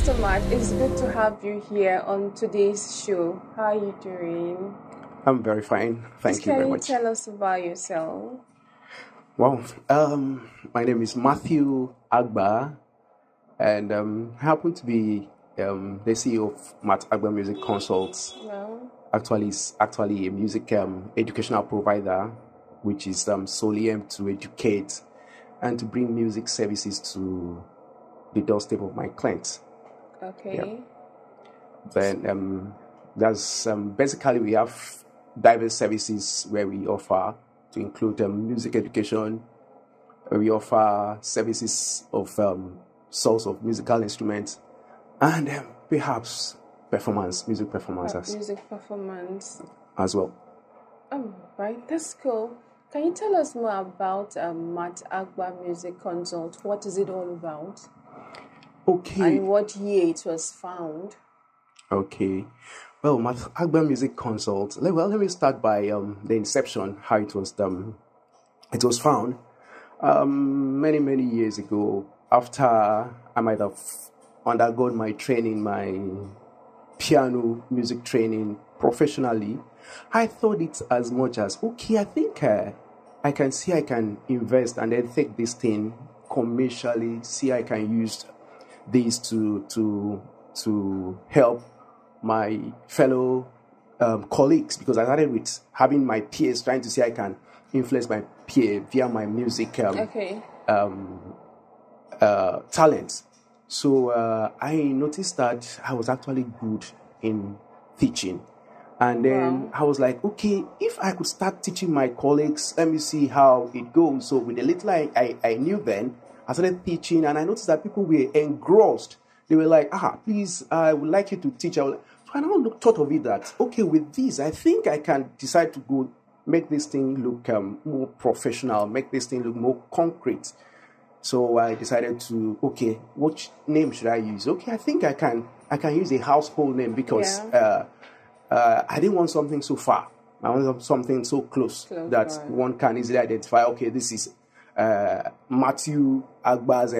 Mr. Matt, it's good to have you here on today's show. How are you doing? I'm very fine. Thank you very much. Can you tell us about yourself? Well, my name is Matt-Agba, and I happen to be the CEO of Matt-Agba Music Consults. Well, Is actually a music educational provider, which is solely aimed to educate and to bring music services to the doorstep of my clients. okay. Yeah. Then that's basically we have diverse services where we offer to include music education. We offer services of source of musical instruments and perhaps music performance Music performance. as well. Oh, right, that's cool. Can you tell us more about Matt-Agba Music Consult? What is it all about? Okay. And what year it was found? Okay. Well, Matt-Agba Music Consult. Let me start by the inception, how it was found many years ago. After I might have undergone my training, my piano music training professionally, I thought it as much as okay. I think I can invest and then take this thing commercially. See, I can use this to help my fellow colleagues, because I started with having my peers, trying to see I can influence my peer via my music talents. So I noticed that I was actually good in teaching. And then I was like, okay, if I could start teaching my colleagues, let me see how it goes. So with the little I knew then, I started teaching, and I noticed that people were engrossed. They were like, please, I would like you to teach. So I now thought of it that, okay, with this, I think I can decide to go make this thing look more professional, make this thing look more concrete. So I decided to, okay, what name should I use? Okay, I think I can use a household name, because I didn't want something so far. I wanted something so close that one can easily identify, okay, this is Matthew Agba's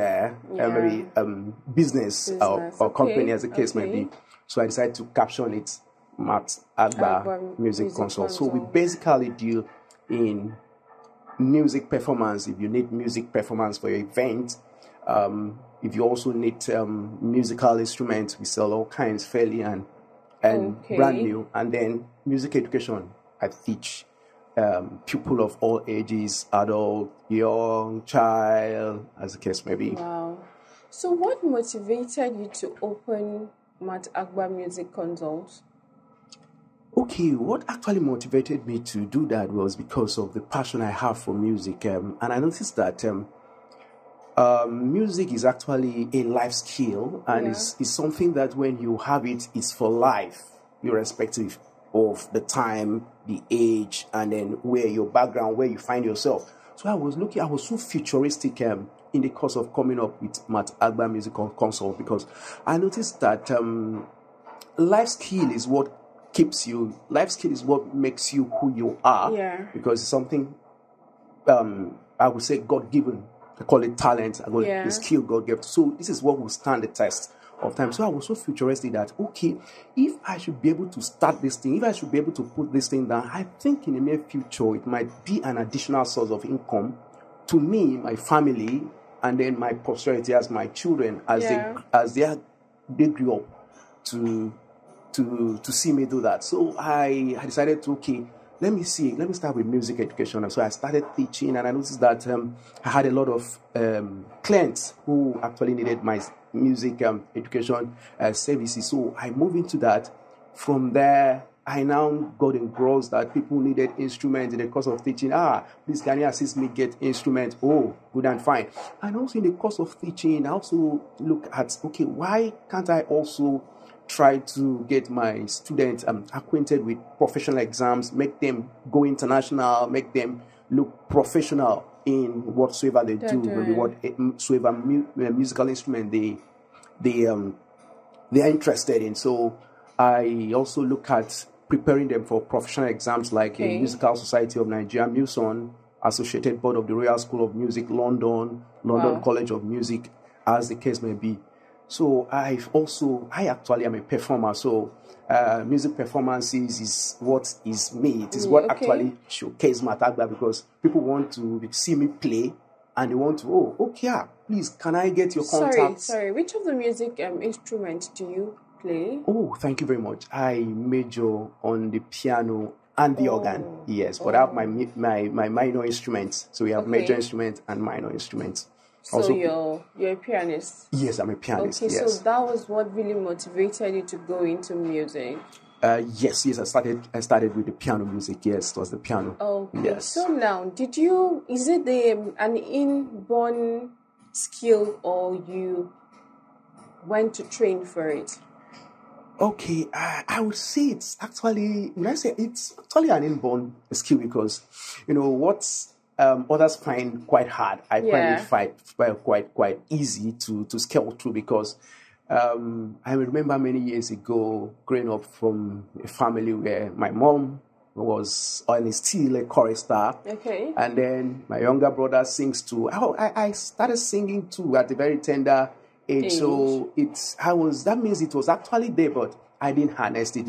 business or company, as the case may be. So I decided to caption it Matt-Agba Music Consult. So we basically deal in music performance. If you need music performance for your event, if you also need musical instruments, we sell all kinds fairly and brand new. And then music education, I teach people of all ages, adult, young, child, as the case may be. Wow. So what motivated you to open Matt-Agba Music Consult? Okay, what actually motivated me to do that was because of the passion I have for music. And I noticed that music is actually a life skill, and it's something that when you have it, it's for life, irrespective of the time, the age, and then where your background, where you find yourself. So I was so futuristic in the course of coming up with Matt-Agba Music Consult, because I noticed that life skill is what keeps you. Life skill is what makes you who you are. Yeah. Because it's something I would say God-given. I call it talent. I call it the skill God gave. So this is what will stand the test of time. So I was so futuristic that, okay, if I should be able to start this thing, if I should be able to put this thing down, I think in the near future it might be an additional source of income to me, my family, and then my posterity as my children, as they grew up to see me do that. So I decided to, okay, let me start with music education. And so I started teaching, and I noticed that I had a lot of clients who actually needed my music education services. So I moved into that. From there, I now got engrossed that people needed instruments in the course of teaching. Please, can you assist me get instruments? Oh, good and fine. And also in the course of teaching, I also look at, okay, why can't I also try to get my students acquainted with professional exams, make them go international, make them look professional in whatsoever they do, maybe whatsoever musical instrument they are interested in. So I also look at preparing them for professional exams like the Musical Society of Nigeria, MUSON, Associated Board of the Royal School of Music, London College of Music, as the case may be. So I actually am a performer. So music performances is what is me. It is what actually showcase Matt-Agba, because people want to see me play and they want to, oh, okay, please, can I get your contact? Sorry. Which of the music instruments do you play? Oh, thank you very much. I major on the piano and the organ. Yes, but I have my minor instruments. So we have major instruments and minor instruments. So also, you're a pianist? Yes, I'm a pianist. Okay, yes. So that was what really motivated you to go into music? Yes. I started with the piano music. Yes, it was the piano. Okay. Yes. So now, is it an inborn skill, or you went to train for it? Okay, I would say it's actually an inborn skill, because what others find quite hard, I find it quite easy to scale through, because I remember many years ago growing up from a family where my mom was and is still a chorister. Okay. And then my younger brother sings too. I started singing too at a very tender age. So that means it was actually there, but I didn't harness it.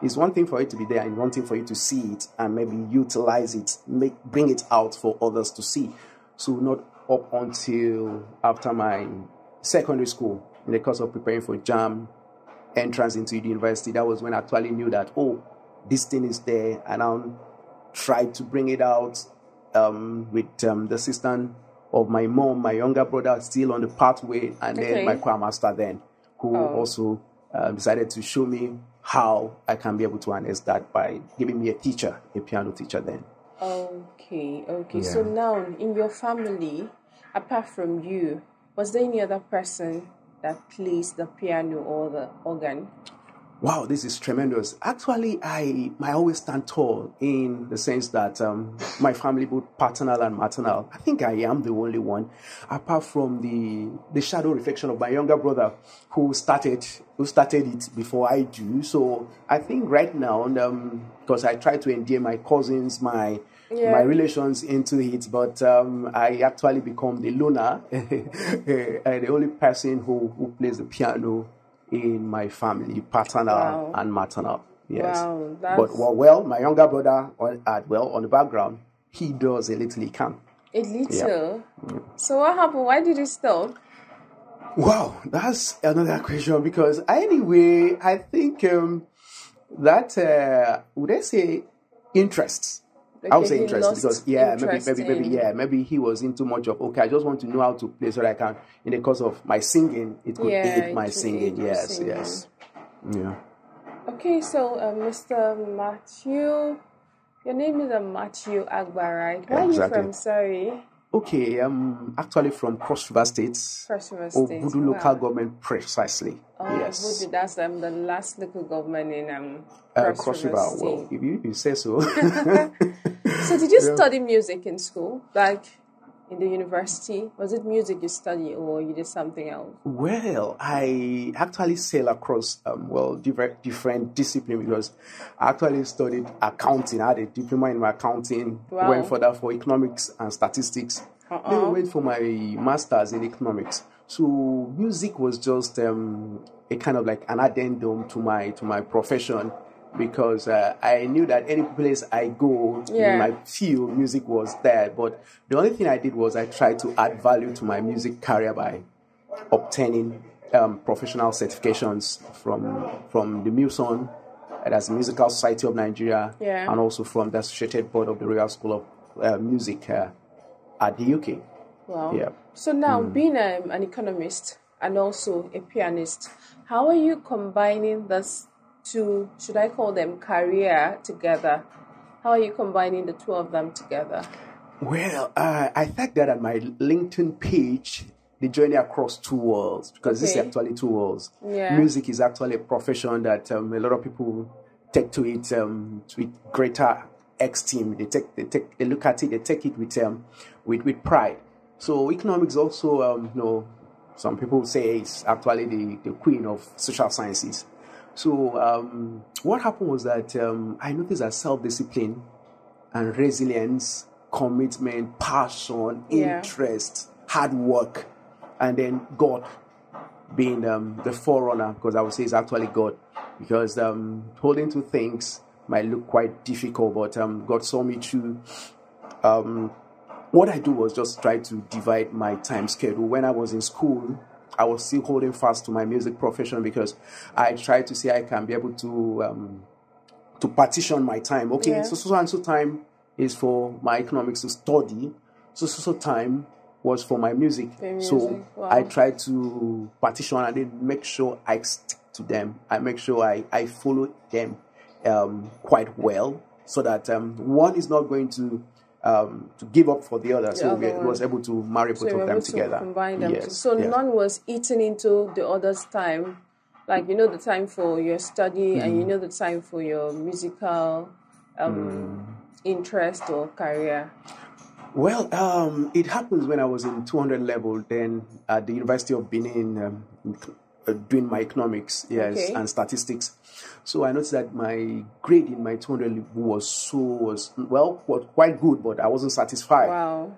It's one thing for it to be there and one thing for you to see it and maybe utilize it, bring it out for others to see. So not up until after my secondary school, in the course of preparing for JAM, entrance into the university, that was when I actually knew that, this thing is there, and I tried to bring it out with the assistance of my mom, my younger brother still on the pathway, and then my choir master then, who also decided to show me how I can be able to harness that by giving me a piano teacher then. Okay. Yeah. So now, in your family, apart from you, was there any other person that plays the piano or the organ? Wow, this is tremendous. Actually, I always stand tall in the sense that my family, both paternal and maternal, I think I am the only one, apart from the shadow reflection of my younger brother who started it before I do. So I think right now, because I try to endear my cousins, my relations into it, but I actually become the loner, the only person who plays the piano in my family, paternal and maternal. Yes. Wow, but my younger brother on the background, he does a little, he can. A little? Yeah. So what happened? Why did you stop? Wow, that's another question, because anyway, I think that would I say interest? Okay, I would say interest, because maybe he was into much of I just want to know how to play so that I can, in the course of my singing, it could aid my singing. Yes. Yeah. Okay, so Mr. Matthew, your name is Matt-Agba, right? Where are you from? Sorry. Okay, I'm actually from Cross River State. Voodoo local government, precisely. Yes. Voodoo, that's the last local government in Cross River. Well, if you say so. So did you study music in school, like in the university? Was it music you studied, or you did something else? Well, I actually sail across different disciplines, because I actually studied accounting. I had a diploma in my accounting. Wow. Went further for economics and statistics. Then went for my master's in economics. So music was just a kind of like an addendum to my profession, because I knew that any place I go in my field, music was there. But the only thing I did was I tried to add value to my music career by obtaining professional certifications from the MUSON, that's the Musical Society of Nigeria, and also from the Associated Board of the Royal School of Music at the UK. Wow. Yeah. So now, being an economist and also a pianist, how are you combining this two, should I call them career, together? How are you combining the two of them together? Well, I think that at my LinkedIn page, the journey across two worlds, because this is actually two worlds. Yeah. Music is actually a profession that a lot of people take to it with greater esteem. They look at it, they take it with pride. So economics also, some people say it's actually the queen of social sciences. So what happened was that I noticed that self-discipline and resilience, commitment, passion, interest, hard work, and then God being the forerunner, because I would say it's actually God. Because holding two things might look quite difficult, but God saw me through. What I do was just try to divide my time schedule. When I was in school, I was still holding fast to my music profession because I tried to say I can be able to partition my time. Okay, Yeah. so and so time is for my economics to study. So time was for my music. So Wow. I try to partition and then make sure I stick to them. I make sure I follow them quite well, so that one is not going to give up for the other. So we was able to marry both of them together. Combine them. Yes, So yes. none was eating into the other's time. Like, the time for your study and the time for your musical interest or career. Well, it happens when I was in 200 level, then at the University of Benin, doing my economics, yes, and statistics. So I noticed that my grade in my 200 was quite good, but I wasn't satisfied. Wow.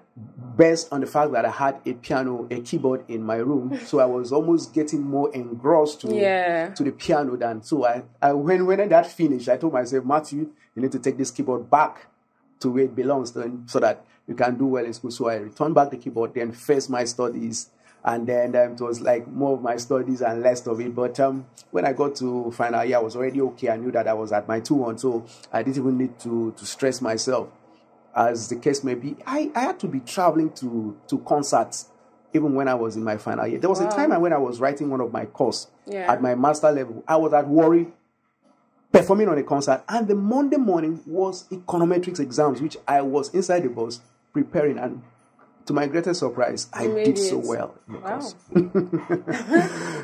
Based on the fact that I had a piano, a keyboard in my room, so I was almost getting more engrossed to the piano than. So when that finished, I told myself, Matthew, you need to take this keyboard back to where it belongs, so that you can do well in school. So I returned back the keyboard, then faced my studies. And then it was like more of my studies and less of it. But when I got to final year, I was already okay. I knew that I was at my 2-1, so I didn't even need to stress myself. As the case may be, I had to be traveling to concerts even when I was in my final year. There was a time when I was writing one of my course at my master level. I was at Warri performing on a concert, and the Monday morning was econometrics exams, which I was inside the bus preparing, and to my greatest surprise, I did so well. Wow.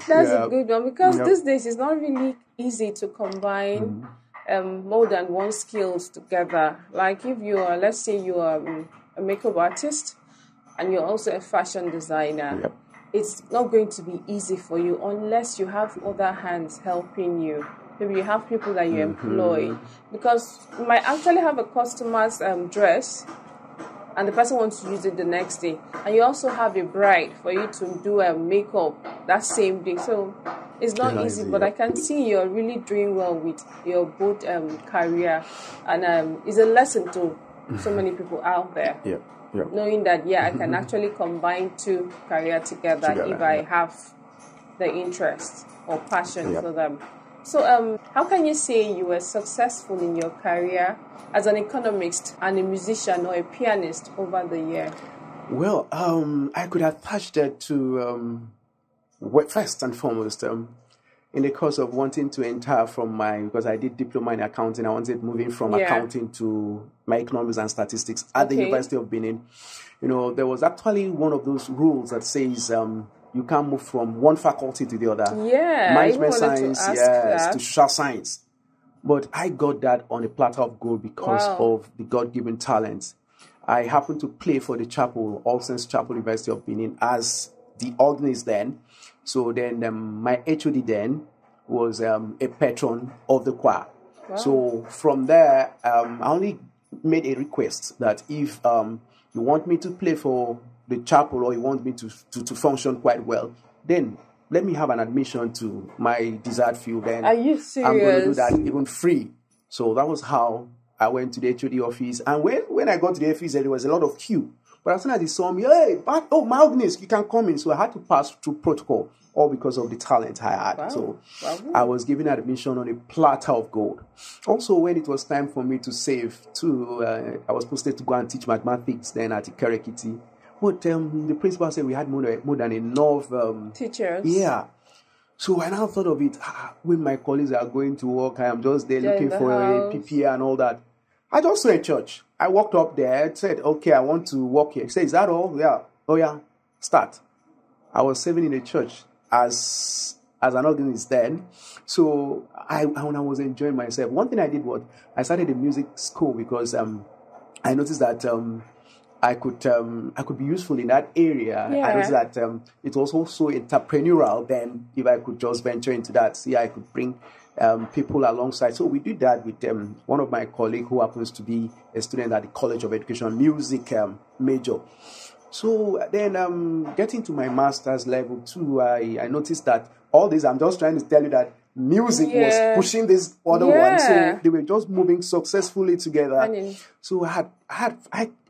That's a good one, because these days it's not really easy to combine more than one skills together. Like if you are, let's say you are a makeup artist and you're also a fashion designer, it's not going to be easy for you unless you have other hands helping you. Maybe you have people that you employ, because you might actually have a customer's dress and the person wants to use it the next day, and you also have a bride for you to do a makeup that same day. So it's not easy, but I can see you're really doing well with your both career, and it's a lesson to so many people out there. Knowing that I can actually combine two careers together if I have the interest or passion for them. So how can you say you were successful in your career as an economist and a musician or a pianist over the year? Well, I could attach that to, first and foremost, in the course of wanting to enter because I did diploma in accounting, I wanted moving from accounting to my economics and statistics at the University of Benin. There was actually one of those rules that says you can't move from one faculty to the other. Management science, to social science. But I got that on a platter of gold because of the God-given talent. I happened to play for the chapel, All Saints Chapel, University of Benin, as the organist then. So then my HOD then was a patron of the choir. So from there, I only made a request that if you want me to play for the chapel or you want me to function quite well, then let me have an admission to my desired field. Then are you serious? I'm going to do that even free. So that was how I went to the HOD office. And when I got to the office, there was a lot of queue. But as soon as they saw me, my organist, you can come in. So I had to pass through protocol, all because of the talent I had. So I was given admission on a platter of gold. Also, when it was time for me to save, I was posted to go and teach mathematics then at Ikerekiti. But the principal said we had more than enough teachers. Yeah. So I now thought of it, when my colleagues are going to work, I am just there looking for a PPA and all that. I just saw a church. I walked up there, said, okay, I want to work here. He said, is that all? Yeah. Oh, yeah. Start. I was serving in a church as an organist then. So I was enjoying myself. One thing I did was I started a music school because I noticed that I could be useful in that area. Yeah. I noticed that it was also entrepreneurial. Then if I could just venture into that, I could bring people alongside. So we did that with one of my colleagues who happens to be a student at the College of Education, music major. So then getting to my master's level too, I noticed that all this, I'm just trying to tell you that music was pushing this other one. So they were just moving successfully together. So I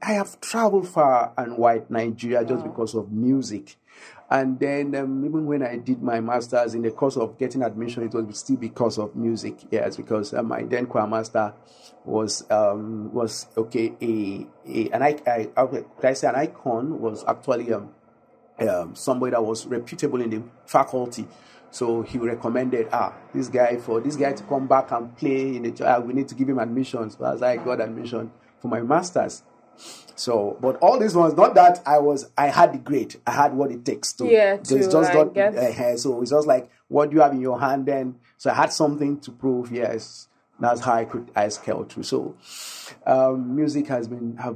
have traveled far and wide Nigeria just because of music. And then even when I did my master's, in the course of getting admission, it was still because of music. Yes, because my then choir master was okay. I say an icon was actually somebody that was reputable in the faculty. So he recommended this guy to come back and play in the we need to give him admission. So as I got admission for my master's. So, but all this was not that I had the grade. I had what it takes to. Yeah, so it's just not. So it's just like what you have in your hand. Then, so I had something to prove. Yes, that's how I scaled through. So, music have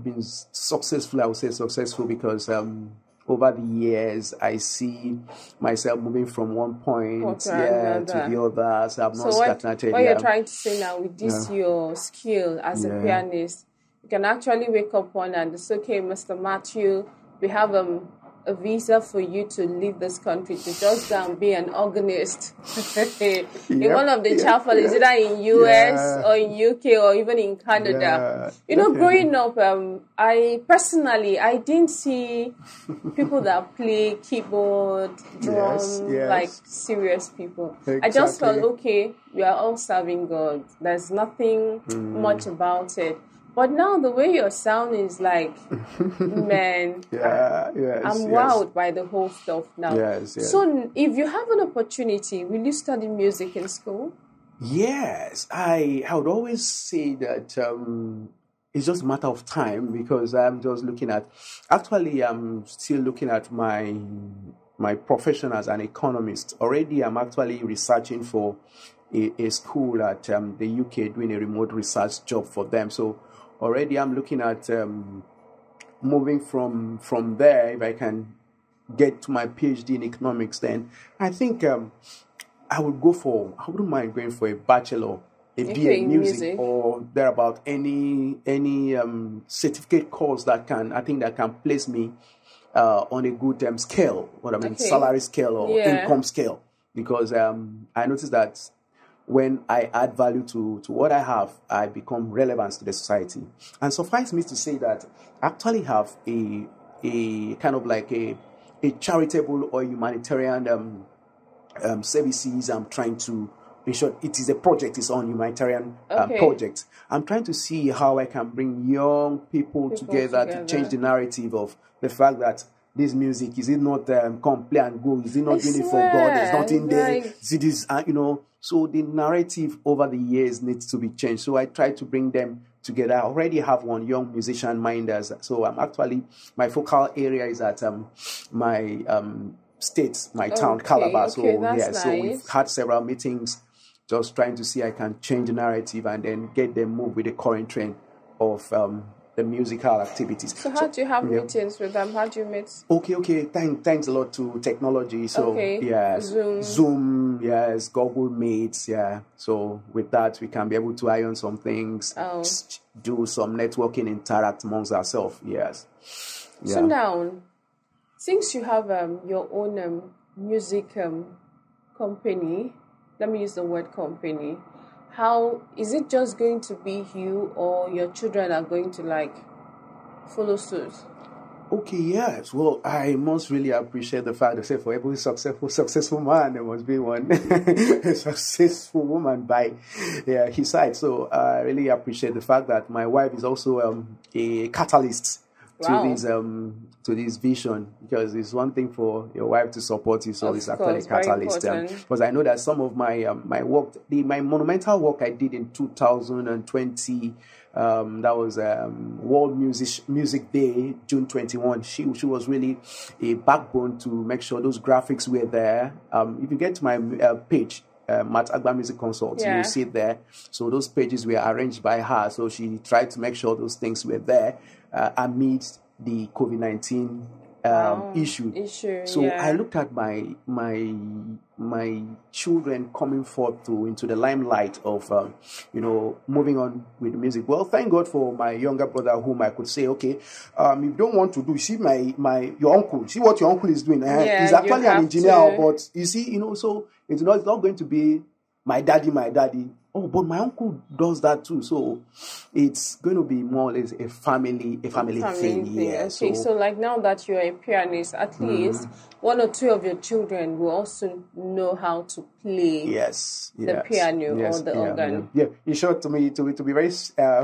been successful. I would say successful because over the years I see myself moving from one point to the other. So I've not stagnated. What you're trying to say now with this your skill as a pianist. You can actually wake up one and it's okay, Mr. Matthew, we have a visa for you to leave this country to just go and be an organist in one of the chapels, either in US or in UK or even in Canada. Growing up, I didn't see people that play keyboard, drums, like serious people. Exactly. I just felt, okay, we are all serving God. There's nothing much about it. But now the way your sound is like, man, I'm wowed by the whole stuff now. So if you have an opportunity, will you study music in school? Yes, I would always say that it's just a matter of time because I'm just looking at, actually I'm still looking at my profession as an economist. Already I'm actually researching for a school at the UK doing a remote research job for them. So already I'm looking at moving from there. If I can get to my PhD in economics, then I think I wouldn't mind going for a bachelor, a BA in music or thereabout, any certificate course that can place me on a good scale, salary scale or income scale, because I noticed that when I add value to what I have, I become relevant to the society. And suffice me to say that I actually have a kind of like a charitable or humanitarian services. I'm trying to, in short, it is a project, it's on humanitarian project. I'm trying to see how I can bring young people together to change the narrative of the fact that this music, is it not come play and go? Is it not really for God? There's nothing there. It is, so the narrative over the years needs to be changed. So I try to bring them together. I already have one young musician minders. So I'm actually, my focal area is at my state, my town, Calabar. So nice. So we've had several meetings just trying to see I can change the narrative and then get them moved with the current trend of the musical activities. So how do you have meetings with them? How do you meet? Okay. Thanks a lot to technology. So Zoom, yes, Google Meets, So with that, we can be able to iron some things, do some networking, interact amongst ourselves. Yes. Yeah. So now, since you have your own music company, let me use the word company. How is it just going to be you or your children are going to follow suit? Okay, yes. Well, I must really appreciate the fact that for every successful man, there must be one a successful woman by his side. So I really appreciate the fact that my wife is also a catalyst to this vision, because it's one thing for your wife to support you, so it's actually a catalyst. Because I know that some of my my work, my monumental work I did in 2020, that was World Music Day, June 21. She was really a backbone to make sure those graphics were there. If you get to my page, Matt-Agba Music Consult, you'll see it there. So those pages were arranged by her. So she tried to make sure those things were there amidst the COVID-19 issue. So I looked at my children coming forth into the limelight of moving on with music. Well, thank God for my younger brother, whom I could say, okay, if you don't want to do, see your uncle, see what your uncle is doing. He's actually an engineer, but you see, so it's not going to be my daddy. Oh, but my uncle does that too. So it's going to be more or less a family thing. Yeah. Okay, so like now that you're a pianist, at least one or two of your children will also know how to play the piano or the organ. Yeah. In short, to be very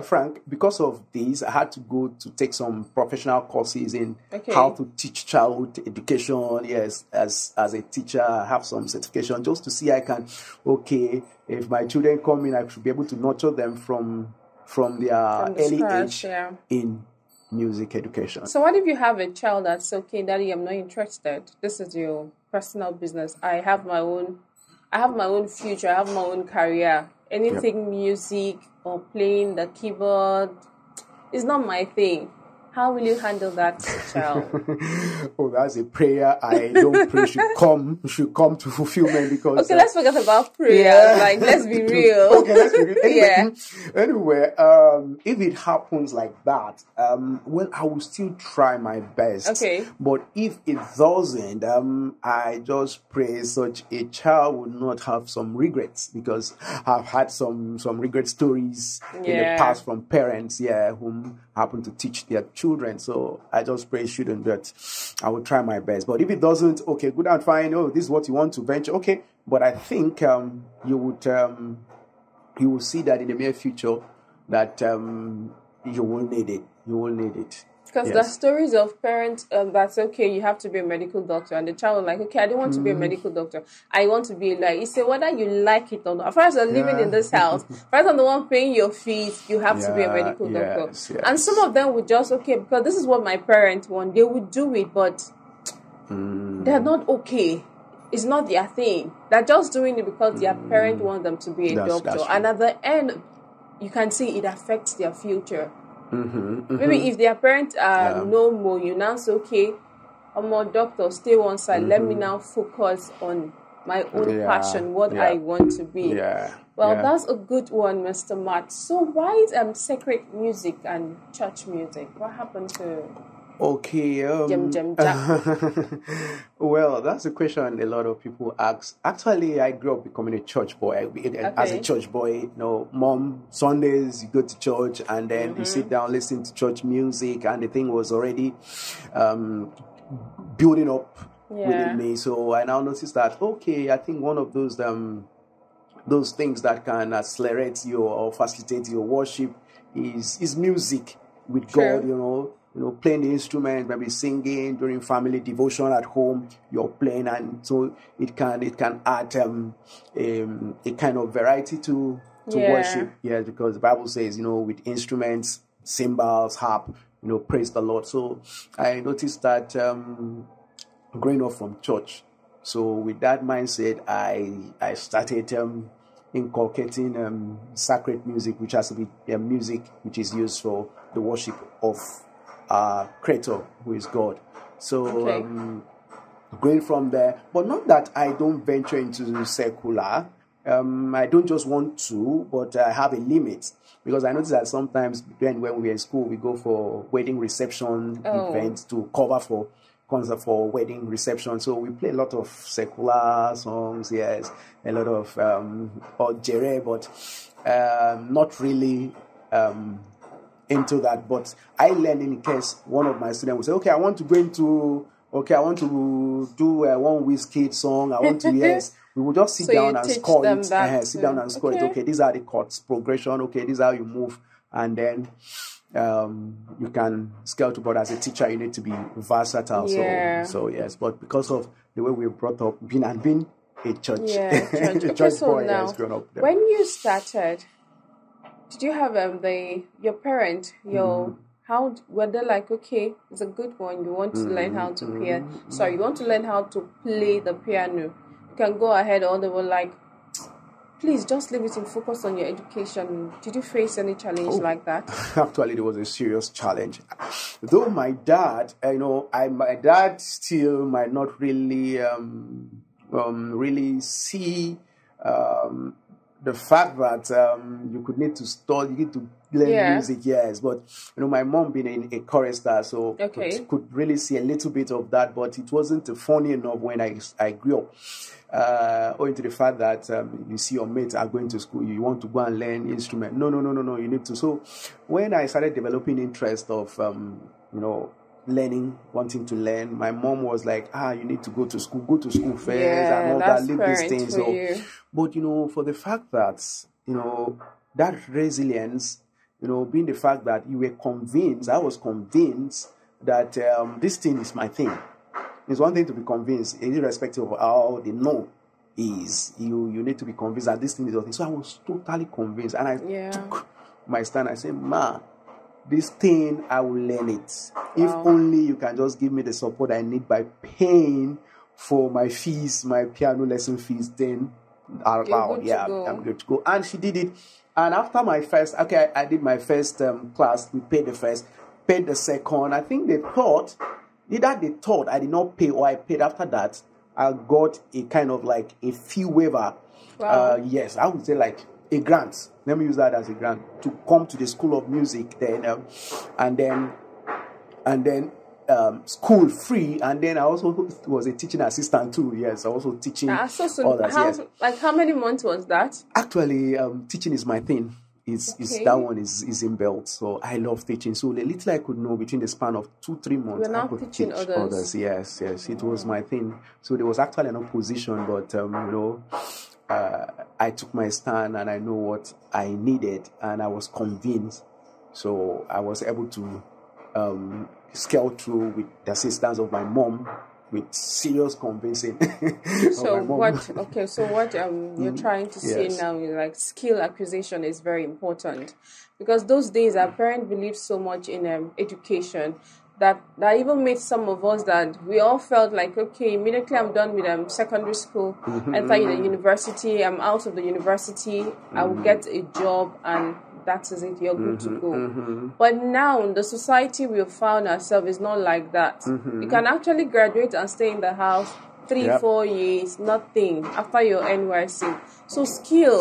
frank, because of this, I had to go to take some professional courses in how to teach child education. Yes, as a teacher, I have some certification just to see if my children come in, I should be able to nurture them from their early age in music education. So what if you have a child that's okay, Daddy, I'm not interested. This is your personal business. I have my own future, I have my own career. Anything music or playing the keyboard is not my thing. How will you handle that child? Oh, that's a prayer I don't pray should come to fulfillment, because... Okay, let's forget about prayer. Like, let's be real. Okay, let's be real. Anyway, if it happens like that, well, I will still try my best. Okay. But if it doesn't, I just pray such a child would not have some regrets, because I've had some regret stories in the past from parents, whom happen to teach their children. So I just pray it shouldn't, but I will try my best. But if it doesn't, okay, good and fine. Oh, this is what you want to venture. Okay. But I think you will see that in the near future that you will need it. You will need it. Because the stories of parents that's okay, you have to be a medical doctor, and the child is like, okay, I don't want to be a medical doctor. I want to be like, you say whether you like it or not. First, you're living in this house. First, I'm the one paying your fees. You have to be a medical doctor. Yes. And some of them would just because this is what my parents want. They would do it, but they're not okay. It's not their thing. They're just doing it because their parent wants them to be a doctor. And at the end, you can see it affects their future. Maybe if their parents are no more, you now say, okay, I'm more doctor, stay one side. Let me now focus on my own passion, what I want to be. That's a good one, Mr. Matt. So why is sacred music and church music? What happened to... Okay. Well, that's a question a lot of people ask. Actually, I grew up becoming a church boy. As a church boy, Mom, Sundays, you go to church and then you sit down, listen to church music, and the thing was already building up within me. So I now noticed that, okay, I think one of those things that can accelerate or facilitate your worship is music with God, playing the instrument, maybe singing during family devotion at home, you're playing, and so it can add a kind of variety to worship. Yes, because the Bible says, with instruments, cymbals, harp, praise the Lord. So I noticed that growing up from church. So with that mindset, I started inculcating sacred music, which has to be music which is used for the worship of Creator, who is God. So going from there, but not that I don't venture into secular. I don't just want to, but I have a limit, because I notice that sometimes when we're in school, we go for wedding reception events to cover for concert for wedding reception. So we play a lot of secular songs, a lot of jere, but not really into that. But I learned, in case one of my students would say, okay, I want to do a one Whiskey song. I want to, we will just sit down and score it. Down and score it. Okay, these are the chords progression. Okay, this is how you move. And then you can scale to, but as a teacher, you need to be versatile. So yes, but because of the way we were brought up, being a church, a church boy has grown up there. When you started, did you have your parent, how were they like, okay, it's a good one, you want to learn how to you want to learn how to play the piano, you can go ahead, or they were like, please just leave it and focus on your education. Did you face any challenge like that? Actually, there was a serious challenge. Though my dad, my dad still might not really, really see the fact that you could need to study, you need to learn music, yes. But my mom being a chorister, so could really see a little bit of that. But it wasn't funny enough when I grew up. Owing to the fact that you see your mates are going to school, you want to go and learn instrument. No, you need to. So when I started developing interest of learning, wanting to learn, my mom was like, you need to go to school first and all that, leave these things. But for the fact that that resilience, being the fact that you were convinced, I was convinced that this thing is my thing. It's one thing to be convinced, irrespective of how the no is. You need to be convinced that this thing is your thing. So I was totally convinced, and I took my stand. I said, "Ma, this thing, I will learn it. If only you can just give me the support I need by paying for my fees, my piano lesson fees, then I'm good to go." And she did it. And after my first, I did my first class. We paid the first, paid the second. I think they thought I did not pay, or I paid after that. I got a kind of like a fee waiver. Wow. Yes, I would say like a grant. Let me use that as a grant to come to the School of Music then, and then school free, and then I also was a teaching assistant too. Yes, I also teaching. How many months was that? Actually, teaching is my thing. Is that one is inbuilt, so I love teaching. So the little I could know between the span of 2-3 months, I could teach others. Yes, it was my thing. So there was actually an opposition, but I took my stand and I know what I needed, and I was convinced. So I was able to scale through with the assistance of my mom, with serious convincing. So what you're trying to say now is like skill acquisition is very important, because those days our parents believed so much in education that even made some of us that we all felt like, okay, immediately I'm done with secondary school, enter university, I'm out of the university, I will get a job and that is it, you're good to go. But now the society we have found ourselves is not like that. You can actually graduate and stay in the house 3-4 years, nothing after your NYC. So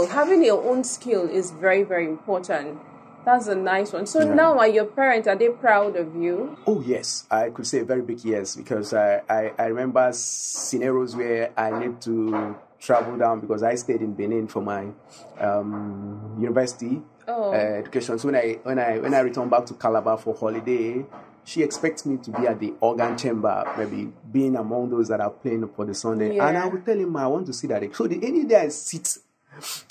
having your own skill is very, very important. That's a nice one. So now are your parents, are they proud of you? Oh yes, I could say a very big yes, because I remember scenarios where I need to travel down, because I stayed in Benin for my university education. So when I return back to Calabar for holiday, she expects me to be at the organ chamber, maybe being among those that are playing for the Sunday. And I would tell him, I want to see that. So any day I sit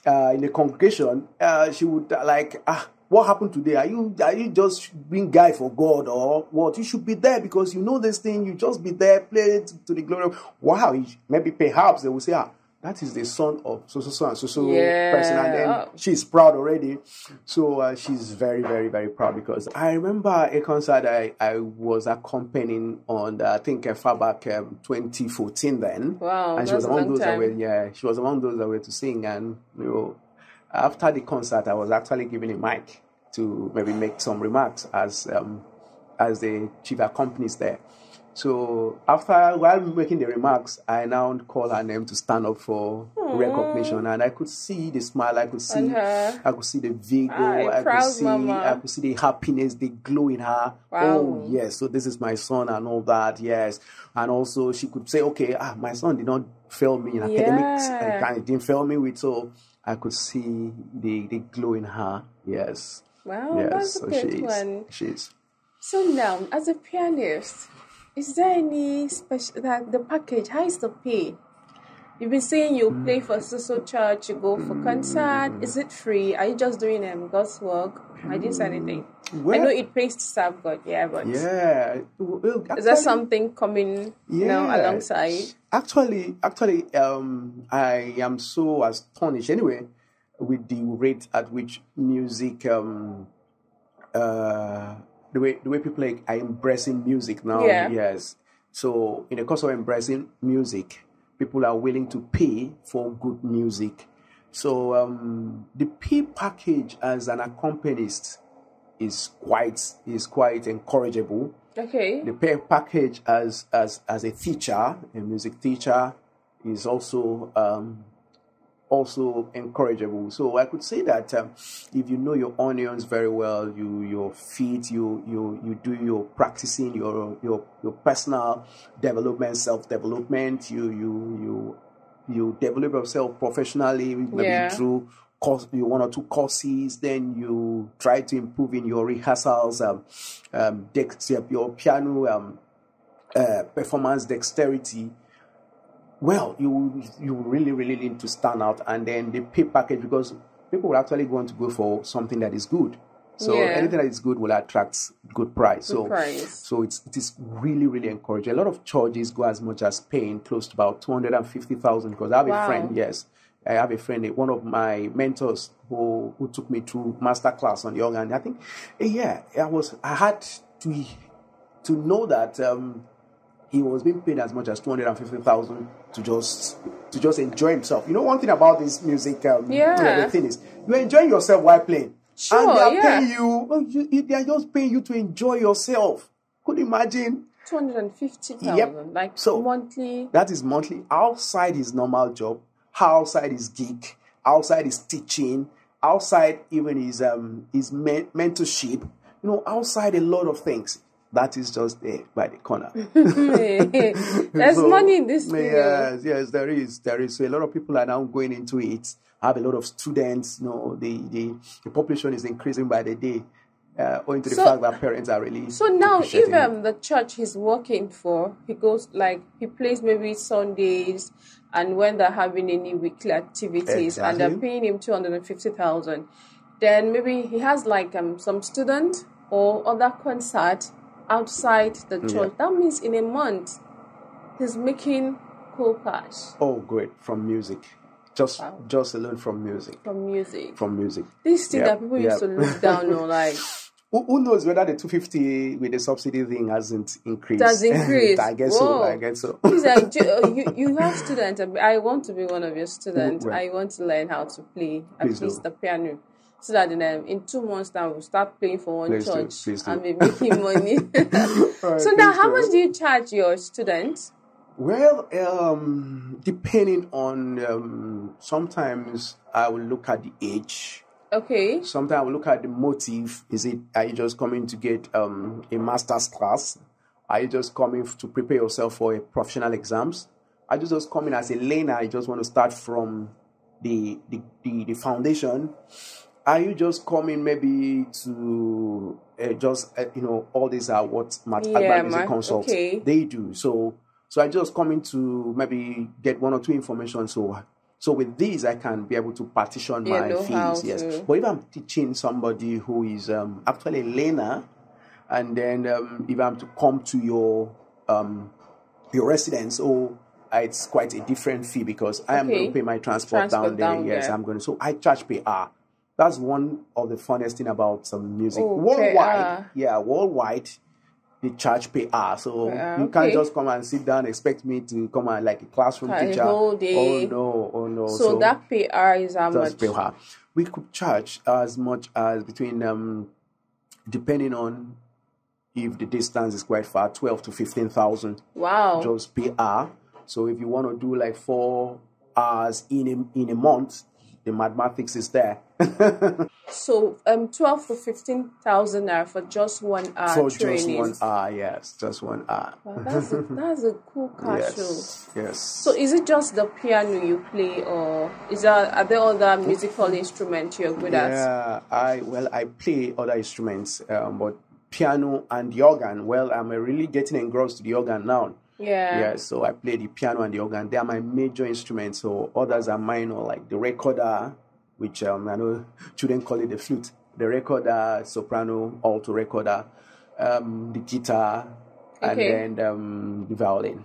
in the congregation, she would like, what happened today? Are you just being guy for God or what? You should be there because you know this thing. You just be there, play it to the glory of wow. Maybe perhaps they will say, that is the son of so and so person, and then she's proud already. So she's very, very, very proud, because I remember a concert I was accompanying on I think far back 2014 then. Wow, and she was among those she was among those that were to sing, and after the concert I was actually given a mic to maybe make some remarks as the chief accompanies there. So while making the remarks, I now call her name to stand up for recognition, and I could see the smile, I could see the vigor, I could see the happiness, the glow in her. Wow. Oh yes, so this is my son and all that. Yes, and also she could say, okay, my son did not fail me in academics, and he didn't fail me with, so I could see the glow in her. Yes. Wow, yes, that's a good one. She is. So now, as a pianist, is there any special the package? How is the pay? You've been saying you play for social church, you go for concert. Is it free? Are you just doing God's work? I didn't say anything. Well, I know it pays to serve God, but well, actually, is there something coming now alongside? Actually, I am so astonished anyway with the rate at which music the way people are embracing music now. Yes. So in the course of embracing music, people are willing to pay for good music. So the pay package as an accompanist is quite encourageable. Okay. The pay package as a teacher, a music teacher, is also encourageable. So I could say that if you know your onions very well, your feet, you do your practicing, your personal development, self-development, you develop yourself professionally, maybe through one or two courses, then you try to improve in your rehearsals, your piano performance dexterity. Well, you really need to stand out, and then the pay package, because people will actually want to go for something that is good. So anything that is good will attract good price. So it is really encouraging. A lot of churches go as much as paying close to about 250,000. Because I have a friend, I have a friend, one of my mentors who took me through masterclass on the organ. I think, I had to know that he was being paid as much as 250,000 to just enjoy himself. You know, one thing about this music, the thing is, you're enjoying yourself while playing. Sure, and they are paying you, they are just paying you to enjoy yourself. Could you imagine? 250,000, monthly. That is monthly, outside his normal job, outside his gig, outside his teaching, outside even his mentorship, outside a lot of things. That is just there by the corner. There's money in this field. Yes, there is. So a lot of people are now going into it. I have a lot of students. The population is increasing by the day, owing to the fact that parents are really. So now, if the church he's working for, he goes he plays maybe Sundays, and when they're having any weekly activities, and they're paying him 250,000, then maybe he has some student or other concert outside the church. That means in a month he's making cool cash. Oh, great. From music. Just alone from music. From music. This thing that people used to look down on, who knows whether the 250 with the subsidy thing hasn't increased? It has increased. I guess so. You have students. I want to be one of your students. I want to learn how to play at least the piano. So that in 2 months time we'll start playing for one church and be making money. So now, how much do you charge your students? Well, depending on, sometimes I will look at the age. Okay. Sometimes I will look at the motive. Are you just coming to get a master's class? Are you just coming to prepare yourself for a professional exams? Are you just coming as a learner? You just want to start from the foundation? Are you just coming maybe to all these are what Matt-Agba music consult they do. So I just coming to maybe get one or two information. So with these I can be able to partition my fees. Yes. But if I'm teaching somebody who is actually a learner, and then if I'm to come to your residence, it's quite a different fee, because I am going to pay my transport down there. Yes, I'm going to. So I charge per hour. That's one of the funnest thing about some music. Worldwide, they charge per hour. So you can't just come and sit down and expect me to come and like a classroom teacher. Whole day. Oh no. So that per hour is how much? Per hour. We could charge as much as between, depending on if the distance is quite far, 12 to 15,000. Wow. Just per hour. So if you want to do like 4 hours in a month, the mathematics is there. So 12 to 15,000 naira for just 1 hour for training. Just 1 hour, yes, just 1 hour. Wow, that's a cool cash show. Yes. So is it just the piano you play, or are there other musical instruments you're good at? Yeah, I play other instruments, but piano and the organ. Well, I'm really getting engrossed to the organ now. Yeah, so I play the piano and the organ. They are my major instruments. So others are minor, like the recorder, which I know children call it the flute. The recorder, soprano, alto recorder, the guitar, and then the violin.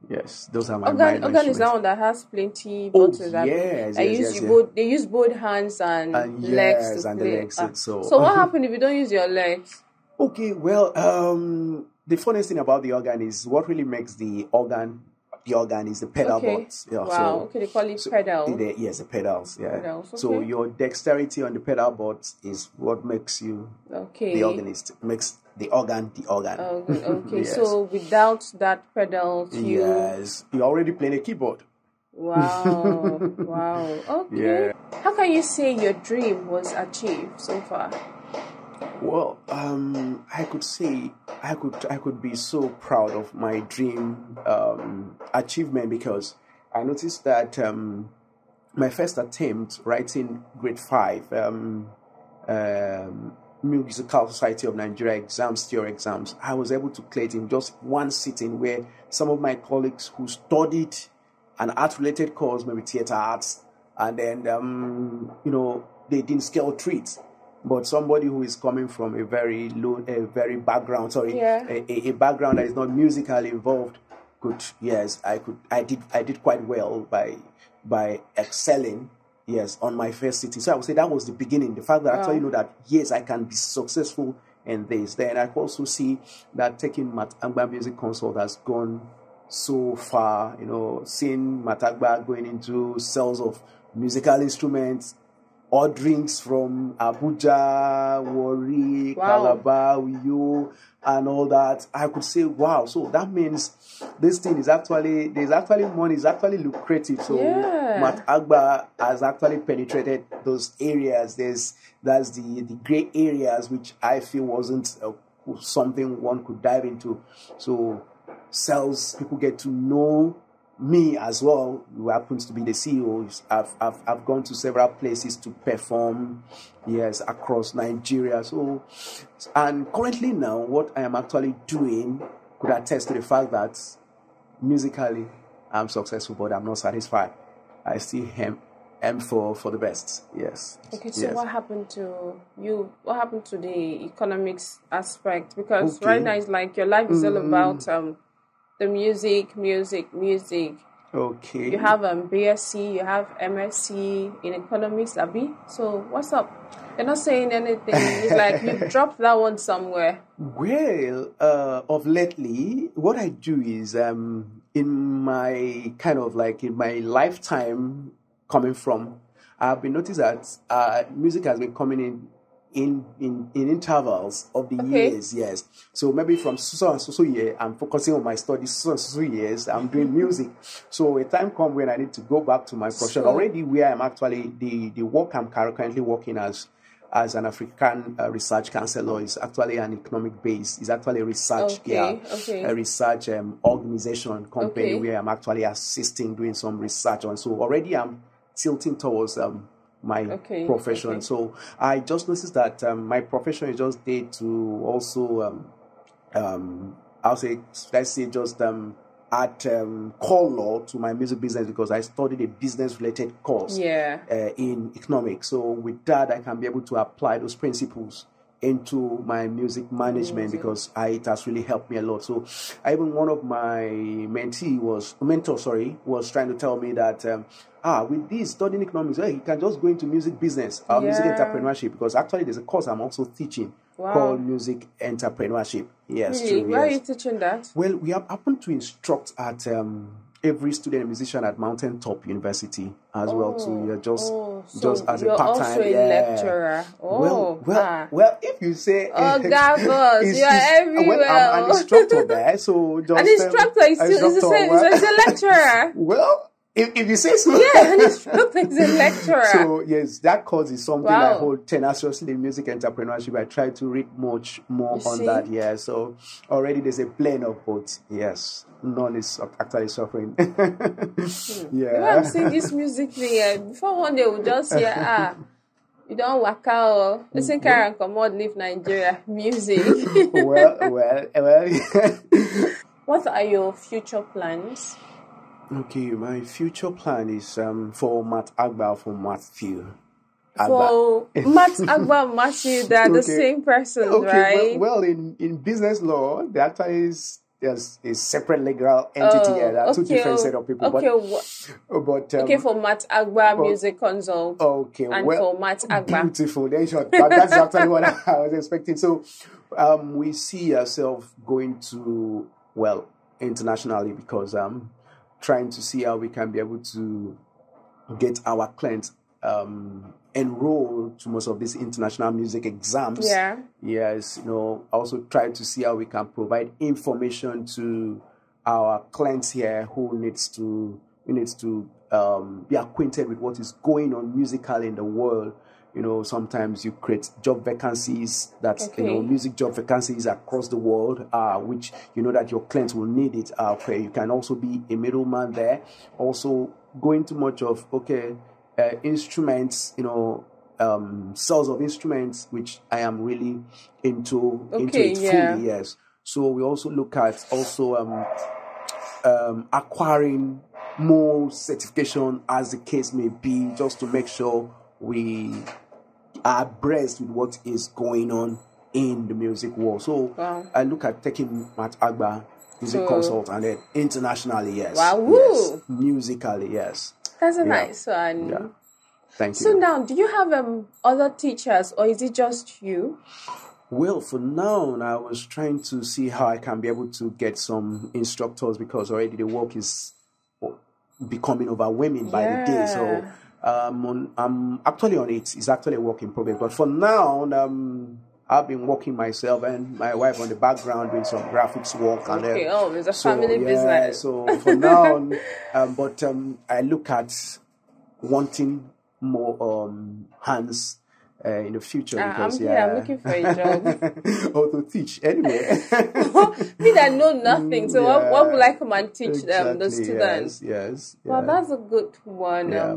Yes, those are my minor organ is that one that has plenty buttons. Yes. They use both hands and legs to play. So what happens if you don't use your legs? Okay, well, the funniest thing about the organ is what really makes the organ the organ is the pedal boards. Yeah, wow. Okay, they call it pedal. Yes, the pedals. Yeah. Pedals. Okay. So your dexterity on the pedal boards is what makes you the organist. Makes the organ the organ. Okay. Yes. So without that pedal, you're already playing a keyboard. Wow. Wow. Okay. Yeah. How can you say your dream was achieved so far? Well, I could say I could be so proud of my dream achievement, because I noticed that my first attempt writing grade 5 Musical Society of Nigeria exams, theory exams, I was able to clear it in just one sitting, where some of my colleagues who studied an art-related course, maybe theater arts, and then they didn't scale treat. But somebody who is coming from a very background, a background that is not musically involved, I did quite well by excelling, on my first sitting. So I would say that was the beginning. The fact that I actually know that, yes, I can be successful in this. Then I also see that taking Matt-Agba Music Consult has gone so far, seeing Matt-Agba going into sales of musical instruments, orderings from Abuja, Warri, Calabar, Uyo, and all that. I could say, wow. So that means this thing is actually money, is actually lucrative. So Matt-Agba has actually penetrated those areas. That's the gray areas, which I feel wasn't something one could dive into. So sales, people get to know me as well, who happens to be the CEO. I've gone to several places to perform, across Nigeria. So, and currently now, what I am actually doing could attest to the fact that musically I'm successful, but I'm not satisfied. I still aim for the best. Yes. Okay. So what happened to you? What happened to the economics aspect? Because right now it's like your life is all about the music. Okay. You have BSc, you have MSc in economics, Abi. So what's up? You're not saying anything. It's like you dropped that one somewhere. Well, of lately, what I do is in my lifetime coming from, I've been noticed that music has been coming in intervals of the years, yes. So maybe from so and so year, I'm focusing on my studies. So and so years, I'm doing music. So a time comes when I need to go back to my profession. Already, where I'm actually the work I'm currently working as an African research counselor is actually an economic base. It's actually a research, a research organization company where I'm actually assisting, doing some research on. So already I'm tilting towards my profession. So I just noticed that my profession is just there to also let's say just add color to my music business, because I studied a business related course in economics. So with that, I can be able to apply those principles into my music management, because it has really helped me a lot. So even one of my mentors was trying to tell me that with this studying economics, you can just go into music business, music entrepreneurship, because actually there's a course I'm also teaching called music entrepreneurship. Yes, really? True. Where are you teaching that? Well, we have happened to instruct at every student musician at Mountain Top University as well. So you're just as a part-time. Also a lecturer. Well, if you say Gavos, you're everywhere. Well, I'm an instructor there, so just an instructor is a lecturer. Well, if you say so. Yeah, an instructor is a lecturer. So yes, that course is something I hold tenaciously in music entrepreneurship. I try to read much more on that. Yeah, so already there's a blend of both. Yes, none is actually suffering. I'm seeing this music thing. Before one day we'll just hear you don't work out. Listen, Karen, come on, leave Nigeria. Music. well. What are your future plans? Okay, my future plan is for Matt-Agba, for Matthew. For Matt-Agba and Matthew, they're the same person, right? Well, in business law, there actually is there's a separate legal entity here. There are two different set of people. Okay, for Matt-Agba Music Consult. Okay, and for Matt-Agba. Beautiful. That's actually what I was expecting. So, we see ourselves going to internationally, because trying to see how we can be able to get our clients enrolled to most of these international music exams. Yeah. Yes, also try to see how we can provide information to our clients here who needs to be acquainted with what is going on musically in the world. Sometimes you create job vacancies music job vacancies across the world, which that your clients will need it. You can also be a middleman there. Also go into much of instruments, sales of instruments, which I am really into it fully. Yes. So we also look at acquiring more certification as the case may be, just to make sure we are abreast with what is going on in the music world. So I look at taking Matt-Agba music consult and then internationally, yes. Wow. Yes. Musically, yes. That's a nice one. Yeah. Thank you. So now, do you have other teachers, or is it just you? Well, for now, I was trying to see how I can be able to get some instructors, because already the work is becoming overwhelming by the day. So I'm actually on it. It's actually a work in progress. But for now, I've been working myself and my wife on the background doing some graphics work. Okay, it's a family business. So for now, I look at wanting more hands in the future, because I'm looking for a job. Or to teach anyway. Me that know nothing, so what will I come and teach the students? Yes. Well, that's a good one. Yeah.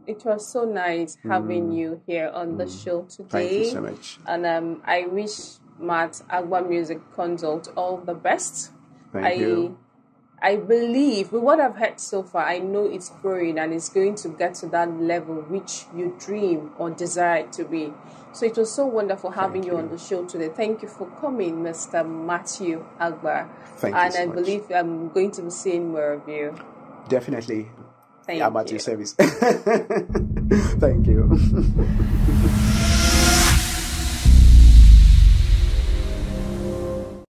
It was so nice having you here on the show today. Thank you so much. And I wish Matt-Agba Music Consult all the best. Thank you. I believe, with what I've heard so far, I know it's growing and it's going to get to that level which you dream or desire it to be. So it was so wonderful having you on the show today. Thank you for coming, Mr. Matt-Agba. Thank you so much. And I believe I'm going to be seeing more of you. Definitely. Thank you. I'm at your service. Thank you.